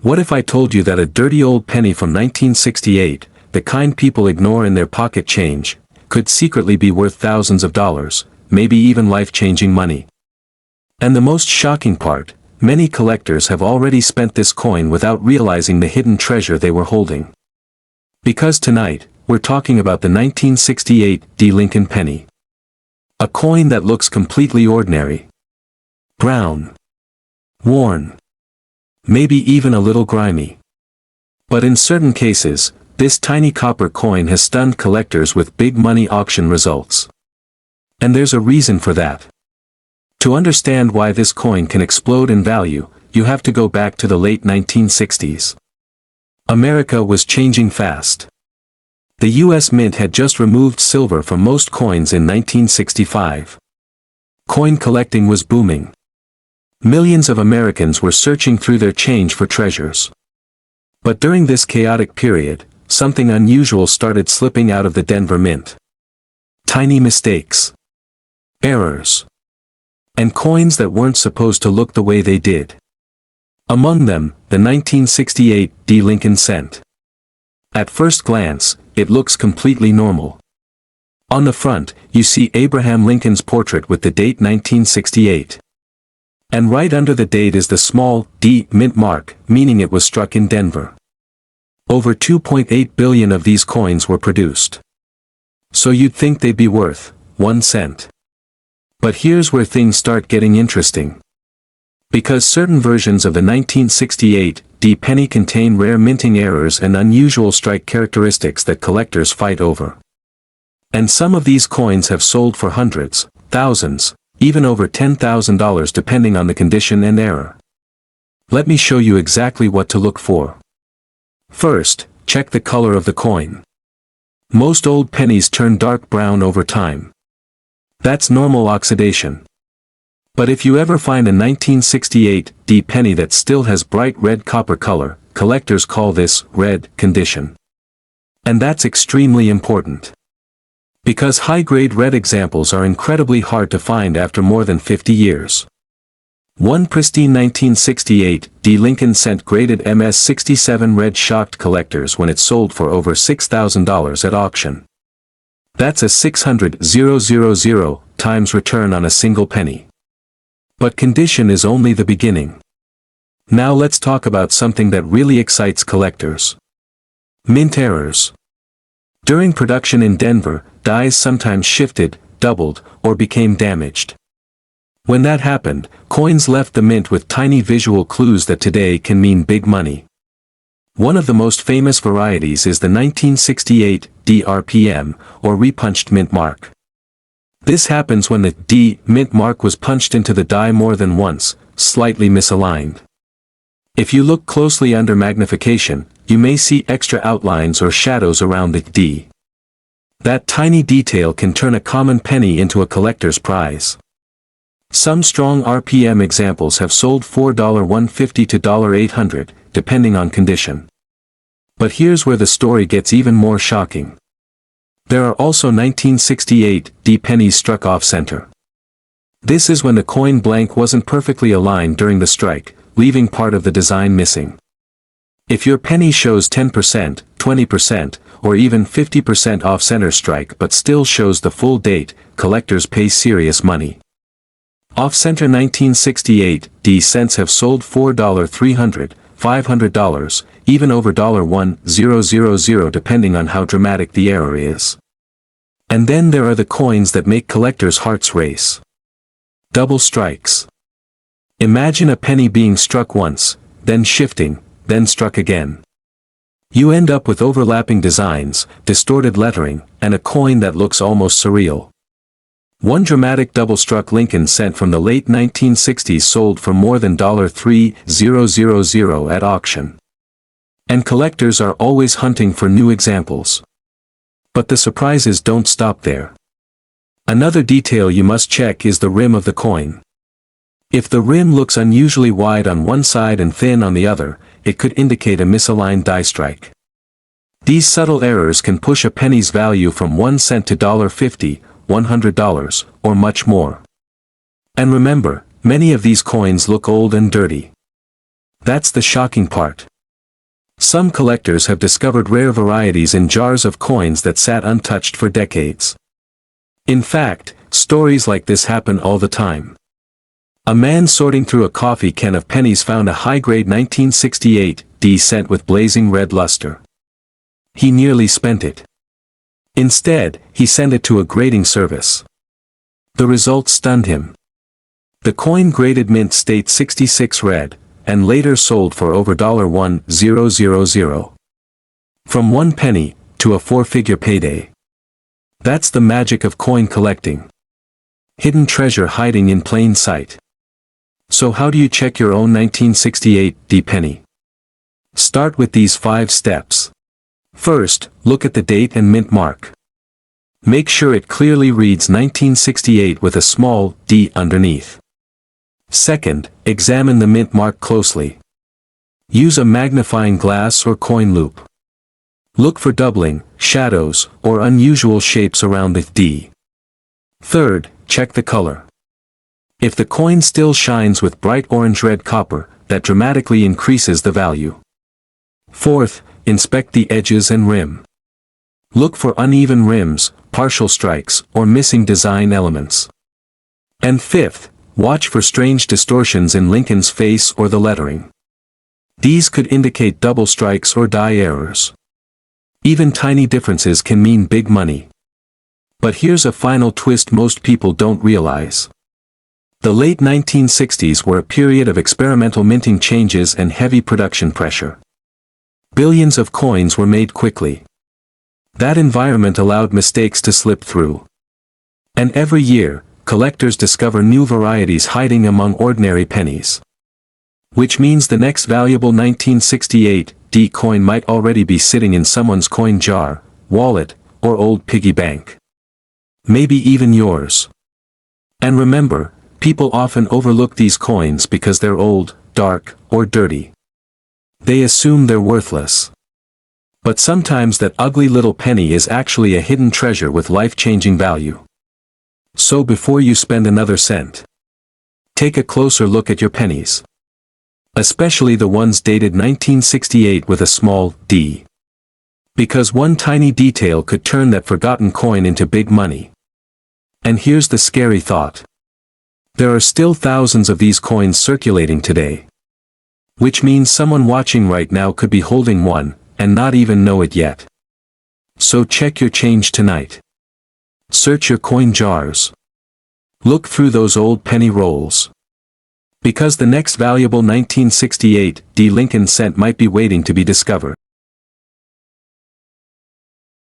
What if I told you that a dirty old penny from 1968, the kind people ignore in their pocket change, could secretly be worth thousands of dollars, maybe even life-changing money? And the most shocking part, many collectors have already spent this coin without realizing the hidden treasure they were holding. Because tonight, we're talking about the 1968 D. Lincoln penny. A coin that looks completely ordinary. Brown. Worn. Maybe even a little grimy. But in certain cases, this tiny copper coin has stunned collectors with big money auction results. And there's a reason for that. To understand why this coin can explode in value, you have to go back to the late 1960s. America was changing fast. The US Mint had just removed silver from most coins in 1965. Coin collecting was booming. Millions of Americans were searching through their change for treasures. But during this chaotic period, something unusual started slipping out of the Denver Mint. Tiny mistakes. Errors. And coins that weren't supposed to look the way they did. Among them, the 1968 D. Lincoln cent. At first glance, it looks completely normal. On the front, you see Abraham Lincoln's portrait with the date 1968. And right under the date is the small D mint mark, meaning it was struck in Denver. Over 2.8 billion of these coins were produced. So you'd think they'd be worth 1 cent. But here's where things start getting interesting. Because certain versions of the 1968 D penny contain rare minting errors and unusual strike characteristics that collectors fight over. And some of these coins have sold for hundreds, thousands, even over $10,000 depending on the condition and error. Let me show you exactly what to look for. First, check the color of the coin. Most old pennies turn dark brown over time. That's normal oxidation. But if you ever find a 1968 D penny that still has bright red copper color, collectors call this red condition. And that's extremely important. Because high-grade red examples are incredibly hard to find after more than 50 years. One pristine 1968 D. Lincoln cent graded MS67 red shocked collectors when it sold for over $6,000 at auction. That's a 600,000 times return on a single penny. But condition is only the beginning. Now let's talk about something that really excites collectors. Mint errors. During production in Denver, dies sometimes shifted, doubled, or became damaged. When that happened, coins left the mint with tiny visual clues that today can mean big money. One of the most famous varieties is the 1968 D RPM, or Repunched mint mark. This happens when the D mint mark was punched into the die more than once, slightly misaligned. If you look closely under magnification, you may see extra outlines or shadows around the D. That tiny detail can turn a common penny into a collector's prize. Some strong RPM examples have sold for $150 to $800, depending on condition. But here's where the story gets even more shocking. There are also 1968 D pennies struck off-center. This is when the coin blank wasn't perfectly aligned during the strike, leaving part of the design missing. If your penny shows 10%, 20%, or even 50% off-center strike but still shows the full date, collectors pay serious money. Off-center 1968 D cents have sold for $300, $500, even over $1,000 depending on how dramatic the error is. And then there are the coins that make collectors' hearts race. Double strikes. Imagine a penny being struck once, then shifting, then struck again. You end up with overlapping designs, distorted lettering, and a coin that looks almost surreal. One dramatic double-struck Lincoln cent from the late 1960s sold for more than $3,000 at auction. And collectors are always hunting for new examples. But the surprises don't stop there. Another detail you must check is the rim of the coin. If the rim looks unusually wide on one side and thin on the other, it could indicate a misaligned die strike. These subtle errors can push a penny's value from 1 cent to $50, $100, or much more. And remember, many of these coins look old and dirty. That's the shocking part. Some collectors have discovered rare varieties in jars of coins that sat untouched for decades. In fact, stories like this happen all the time. A man sorting through a coffee can of pennies found a high-grade 1968 D cent with blazing red luster. He nearly spent it. Instead, he sent it to a grading service. The results stunned him. The coin graded mint state 66 red, and later sold for over $1,000. From 1 penny, to a 4-figure payday. That's the magic of coin collecting. Hidden treasure hiding in plain sight. So how do you check your own 1968 D penny? Start with these 5 steps. First, look at the date and mint mark. Make sure it clearly reads 1968 with a small d underneath. Second, examine the mint mark closely. Use a magnifying glass or coin loupe. Look for doubling, shadows, or unusual shapes around the D. Third, check the color. If the coin still shines with bright orange-red copper, that dramatically increases the value. Fourth, inspect the edges and rim. Look for uneven rims, partial strikes, or missing design elements. And fifth, watch for strange distortions in Lincoln's face or the lettering. These could indicate double strikes or die errors. Even tiny differences can mean big money. But here's a final twist most people don't realize. The late 1960s were a period of experimental minting changes and heavy production pressure. Billions of coins were made quickly. That environment allowed mistakes to slip through. And every year, collectors discover new varieties hiding among ordinary pennies. Which means the next valuable 1968 D coin might already be sitting in someone's coin jar, wallet, or old piggy bank. Maybe even yours. And remember, people often overlook these coins because they're old, dark, or dirty. They assume they're worthless. But sometimes that ugly little penny is actually a hidden treasure with life-changing value. So before you spend another cent, take a closer look at your pennies. Especially the ones dated 1968 with a small d. Because one tiny detail could turn that forgotten coin into big money. And here's the scary thought. There are still thousands of these coins circulating today. Which means someone watching right now could be holding one, and not even know it yet. So check your change tonight. Search your coin jars. Look through those old penny rolls. Because the next valuable 1968 D Lincoln cent might be waiting to be discovered.